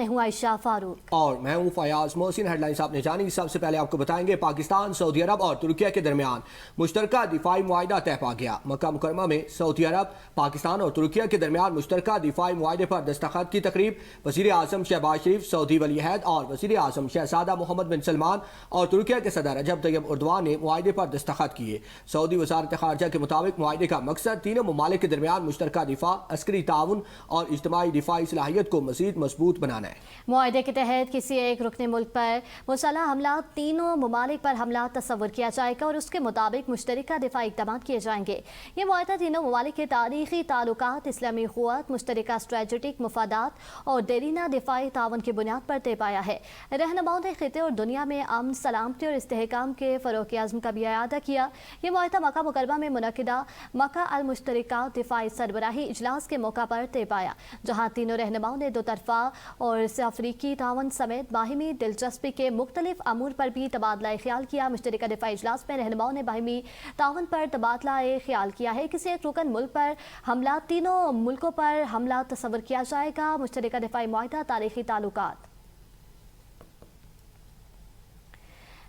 मैं हूं आयशा फारूक और मैं हूं फयाज मोहसिन। हेडलाइंस आपने जानी। सबसे पहले आपको बताएंगे पाकिस्तान, सऊदी अरब और तुर्की के दरमियान मुश्तरका दिफाई मुआहिदा तय पा गया। मक्का मुकरमा में सऊदी अरब, पाकिस्तान और तुर्की के दरमियान मुश्तरका दिफाई मुआहिदे पर दस्तखत की तकरीब वज़ीर आज़म शहबाज शरीफ, सऊदी वली अहद और वज़ीर आज़म शहजादा मोहम्मद बिन सलमान और तुर्की के सदर रजब तैयब एर्दोआन ने मुआहिदे पर दस्तखत किए। सऊदी वज़ारत ख़ारजा के मुताबिक मुआहिदे का मकसद तीनों ममालिक के दरमियान मुश्तरका दिफा, अस्करी ताउन और इज्तिमाई दिफाई सलाहियत को मज़ीद मजबूत बनाना है। मुआहिदे के तहत किसी एक रुकने मुल्क पर मुसल्लह हमला तीनों ममालिक पर हमला तस्वुर किया जाएगा और उसके मुताबिक मुश्तरका दिफाई इक़दाम किए जाएंगे। ये मुआहिदा तीनों ममालिक के तारीखी ताल्लुकात, इस्लामी क़ुव्वत, मुश्तरका स्ट्रेटेजिक मुफादात और देरीना दिफाई ताउन की बुनियाद पर तय पाया है। रहनुमाओं ने खिते और दुनिया में अमन, सलामती और इस्तेहकाम के फ़रोग़ के अज़्म का भी इआदा किया। ये मुआहिदा मक्का मुकरमा में मुनक़िदा मक्का अल मुश्तरका दिफाई सरबराही इजलास के मौका पर तय पाया, जहाँ तीनों रहनुमाओं ने दो तरफ़ा और अफ्रीकी तावन समेत बाहिमी दिलचस्पी के मुख्तलिफ अमूर पर भी तबादला ख्याल किया। मुश्तरका दिफाई इजलास में रहनुमाओं ने बाहिमी तावन पर तबादला ख्याल किया है। किसी एक रुकन मुल्क पर हमला तीनों मुल्कों पर हमला तस्वर किया जाएगा। मुश्तरका दिफाई मुआहिदा, तारीखी ताल्लुकात।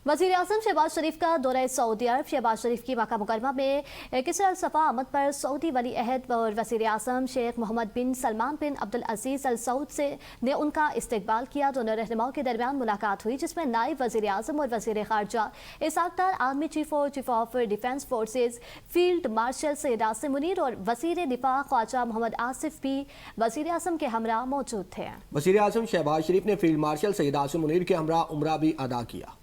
वज़ीर आज़म शहबाज शरीफ का दौरा सऊदी अरब। शहबाज शरीफ की मक्का मुकरमा में किसर अल सफ़ा आमद पर सऊदी वली अहद और वज़ीर आज़म शेख मोहम्मद बिन सलमान बिन अब्दुल अज़ीज़ अल सऊद ने उनका इस्तकबाल किया। दोनों रहनुमाओं के दरमियान मुलाकात हुई, जिसमें नायब वज़ीर आज़म और वज़ीर ख़ारजा Ishaq Dar, army chief of defence forces field marshal Syed Asim Munir और वज़ीर दिफा ख्वाजा मोहम्मद आसिफ भी वज़ीर आज़म के हमरा मौजूद थे। वज़ीर आज़म शहबाज शरीफ ने फील्ड मार्शल सैयद आसिम मुनीर के हमरा उम्रा भी अदा किया।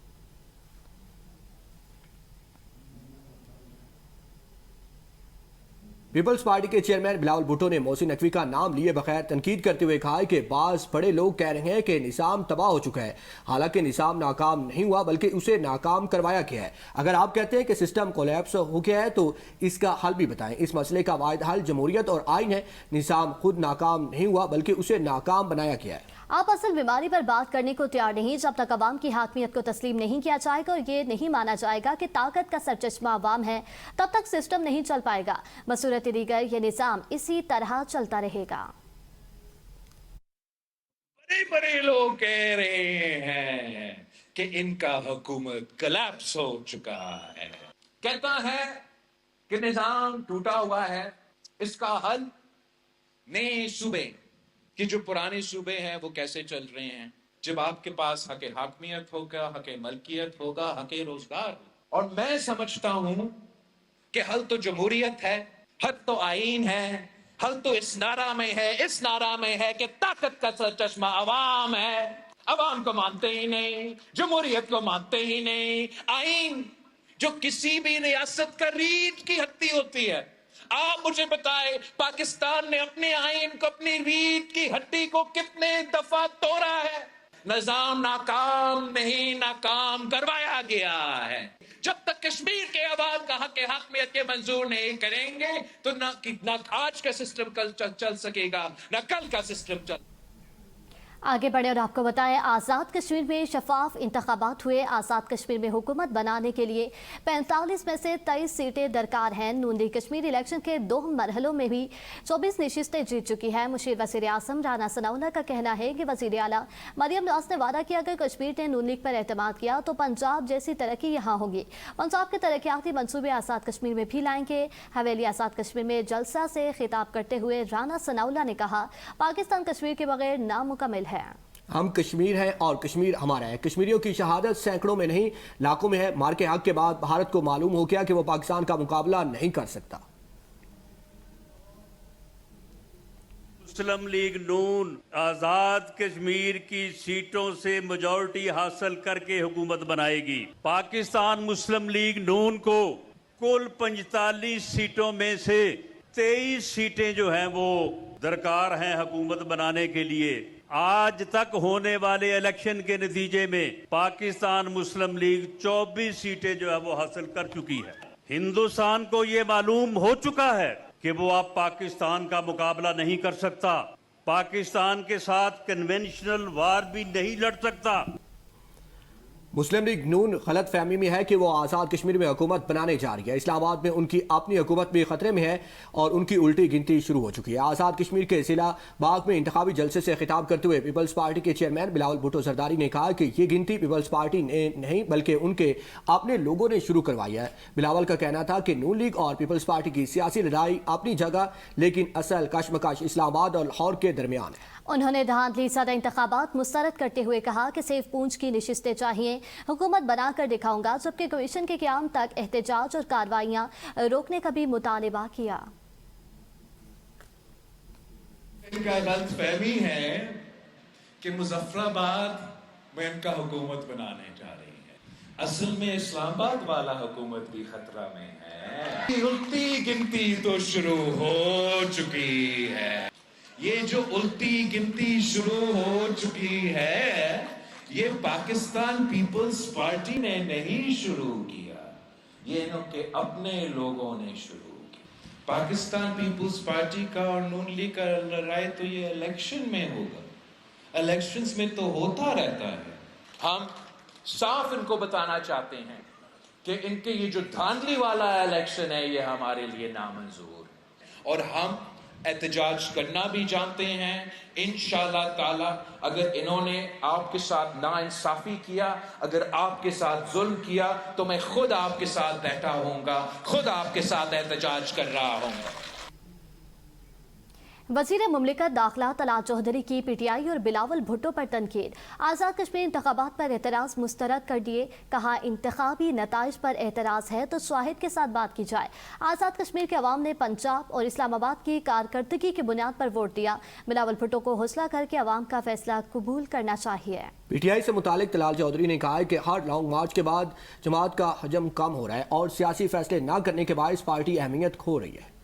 पीपल्स पार्टी के चेयरमैन बिलावल भुट्टो ने मोहसिन नकवी का नाम लिए बगैर तनकीद करते हुए कहा है कि बाज़ बड़े लोग कह रहे हैं कि निज़ाम तबाह हो चुका है। हालांकि निज़ाम नाकाम नहीं हुआ, बल्कि उसे नाकाम करवाया गया है। अगर आप कहते हैं कि सिस्टम कोलैप्स हो गया है तो इसका हल भी बताएं। इस मसले का वाहिद हल जमहूरियत और आइन है। निज़ाम खुद नाकाम नहीं हुआ, बल्कि उसे नाकाम बनाया गया है। आप असल बीमारी पर बात करने को तैयार नहीं जब तक अवाम की हाकमियत को तस्लीम नहीं किया जाएगा और ये नहीं माना जाएगा कि ताकत का सरचश्मा अवाम है, तब तक सिस्टम नहीं चल पाएगा। बसूरत दीगर ये निज़ाम इसी तरह चलता रहेगा। बड़े बड़े लोग कह रहे हैं कि इनका हुकूमत कोलैप्स हो चुका है। कहता है कि निज़ाम टूटा हुआ है, इसका हल नए सूबे कि जो पुराने सूबे हैं वो कैसे चल रहे हैं। जब आपके पास हक हाकमियत होगा, हक मलकियत होगा, हक रोजगार, और मैं समझता हूं कि हल तो जमहूरियत है, हल तो आइन है, हल तो इस नारा में है, इस नारा में है कि ताकत का सरचश्मा अवाम है। अवाम को मानते ही नहीं, जमहूरियत को मानते ही नहीं। आइन जो किसी भी रियासत का रीढ़ की हड्डी होती है, आप मुझे बताएं पाकिस्तान ने अपने आइन को, अपनी रीढ़ की हड्डी को कितने दफा तोड़ा है। निजाम नाकाम नहीं, नाकाम करवाया गया है। जब तक कश्मीर के आवाम का हक हाकमियत के मंजूर नहीं करेंगे तो ना आज का सिस्टम कल चल सकेगा, ना कल का सिस्टम चल। आगे बढ़े और आपको बताएं, आज़ाद कश्मीर में शफाफ इंतखाबात हुए। आज़ाद कश्मीर में हुकूमत बनाने के लिए 45 में से 23 सीटें दरकार हैं। नून लीग कश्मीर इलेक्शन के 2 मरहलों में भी 24 नशिस्तें जीत चुकी है। मुशीर वज़ीर आज़म राना सनाउल्लाह का कहना है कि वज़ीर आला मरियम नवाज ने वादा किया अगर कश्मीर ने नून लीग पर एतमाद किया तो पंजाब जैसी तरक्की यहाँ होगी। पंजाब के तरक्याती मनसूबे आज़ाद कश्मीर में भी लाएंगे। हवेली आज़ाद कश्मीर में जलसा से खिताब करते हुए राना सनाउल्लाह ने कहा, पाकिस्तान कश्मीर के बगैर नामुकम्मल है। हम कश्मीर हैं और कश्मीर हमारा है। कश्मीरियों की शहादत सैकड़ों में नहीं लाखों में है। मार के हक के बाद भारत को मालूम हो गया कि वो पाकिस्तान का मुकाबला नहीं कर सकता। मुस्लिम लीग नून आजाद कश्मीर की सीटों से मेजॉरिटी हासिल करके हुकूमत बनाएगी। पाकिस्तान मुस्लिम लीग नून को कुल 45 सीटों में से 23 सीटें जो हैं वो दरकार हैं हुकूमत बनाने के लिए। आज तक होने वाले इलेक्शन के नतीजे में पाकिस्तान मुस्लिम लीग 24 सीटें जो है वो हासिल कर चुकी है। हिंदुस्तान को ये मालूम हो चुका है कि वो अब पाकिस्तान का मुकाबला नहीं कर सकता, पाकिस्तान के साथ कन्वेंशनल वार भी नहीं लड़ सकता। मुस्लिम लीग नून गलत फहमी में है कि वो आज़ाद कश्मीर में हुकूमत बनाने जा रही है। इस्लामाबाद में उनकी अपनी हुकूमत भी खतरे में है और उनकी उल्टी गिनती शुरू हो चुकी है। आज़ाद कश्मीर के जिला बाग में इंतखाबी जलसे से खिताब करते हुए पीपल्स पार्टी के चेयरमैन बिलावल भुट्टो जरदारी ने कहा कि ये गिनती पीपल्स पार्टी ने नहीं बल्कि उनके अपने लोगों ने शुरू करवाई है। बिलावल का कहना था कि नून लीग और पीपल्स पार्टी की सियासी लड़ाई अपनी जगह, लेकिन असल कशमकश इस्लामाबाद और लाहौर के दरमियान है। उन्होंने धांधली सदा इंतखाबात मुस्तरद करते हुए कहा कि सिर्फ पूंछ की नशिस्तें चाहिए, हुकूमत बनाकर दिखाऊंगा, जबकि कमीशन के क़याम तक एहतजाज और कार्रवाइयां रोकने का भी मुतालबा किया। इनका गलतफहमी है कि मुजफ्फराबाद में इनका हुकूमत बनाने जा रही है। असल में इस्लामाबाद वाला हुकूमत भी खतरा में है। उल्टी गिनती तो शुरू हो चुकी है। ये जो उल्टी गिनती शुरू हो चुकी है, ये पाकिस्तान पीपल्स पार्टी ने नहीं शुरू किया, ये इनके अपने लोगों ने शुरू किया। पाकिस्तान पीपल्स पार्टी का और नून लीग का लड़ाई तो ये इलेक्शन में होगा, इलेक्शंस में तो होता रहता है। हम साफ इनको बताना चाहते हैं कि इनके ये जो धांधली वाला इलेक्शन है, ये हमारे लिए नामंजूर है और हम एहतजाज करना भी जानते हैं। इंशाअल्लाह ताला अगर इन्होंने आपके साथ नाइंसाफी किया, अगर आपके साथ जुल्म किया, तो मैं खुद आपके साथ बैठा हूँगा, खुद आपके साथ एहतजाज कर रहा हूँगा। वज़ीर मुमलिकत दाखिला तलात चौधरी की पीटीआई और बिलावल भुट्टो पर तनकीद। आज़ाद कश्मीर इंतखाबात पर एतराज़ मुस्तरद कर दिए, कहा इंतखाबी नताइज पर एतराज़ है तो स्वाहिद के साथ बात की जाए। आज़ाद कश्मीर के अवाम ने पंजाब और इस्लामाबाद की कारकर्दगी की बुनियाद पर वोट दिया। बिलावल भुट्टो को हौसला करके अवाम का फैसला कबूल करना चाहिए। पीटीआई से मुतालिक तलाल चौधरी ने कहा है कि हर लॉन्ग मार्च के बाद जमात का हजम कम हो रहा है और सियासी फैसले न करने के बायस पार्टी अहमियत खो रही है।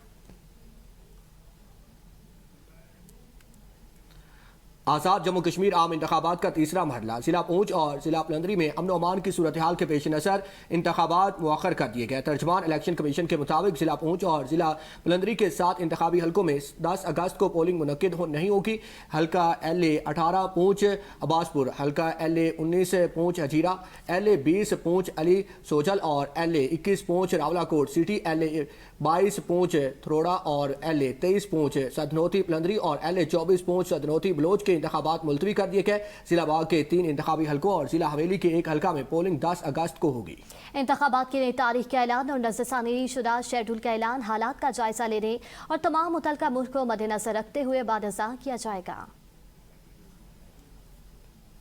आज़ाद जम्मू कश्मीर आम इंतखाबात का तीसरा मरहला जिला पूंछ और जिला पलंदरी में अमन अमान की सूरत हाल के पेश नज़र इंतखाबात मुअख्खर कर दिए गए। तर्जमान इलेक्शन कमीशन के मुताबिक जिला पूंछ और जिला पलंदरी के 7 इंतखाबी हलकों में 10 अगस्त को पोलिंग मुनक्किद नहीं होगी। हल्का LA 18 पूंछ अब्बासपुर, हल्का LA 19 पूंछ हजीरा, LA 20 पूंछ अली सोजल और LA 21 पूंछ रावलाकोट सिटी, LA 22 पूंछ थरोड़ा और LA 23 पूंछ सदनौती पलंदरी और LA 24 पूंछ सदनौती बलोच के इंतखाबात मुलतवी कर दिए गए। जिला बाग के 3 इंतखाबी हलकों और जिला हवेली के 1 हलका में पोलिंग 10 अगस्त को होगी। इंतखाबात की नई तारीख का ऐलान और नज़रसानी शुदा शेड्यूल का ऐलान हालात का जायजा लेने और तमाम मुतल्लिका मुल्क को मद्देनजर रखते हुए बाद किया जाएगा।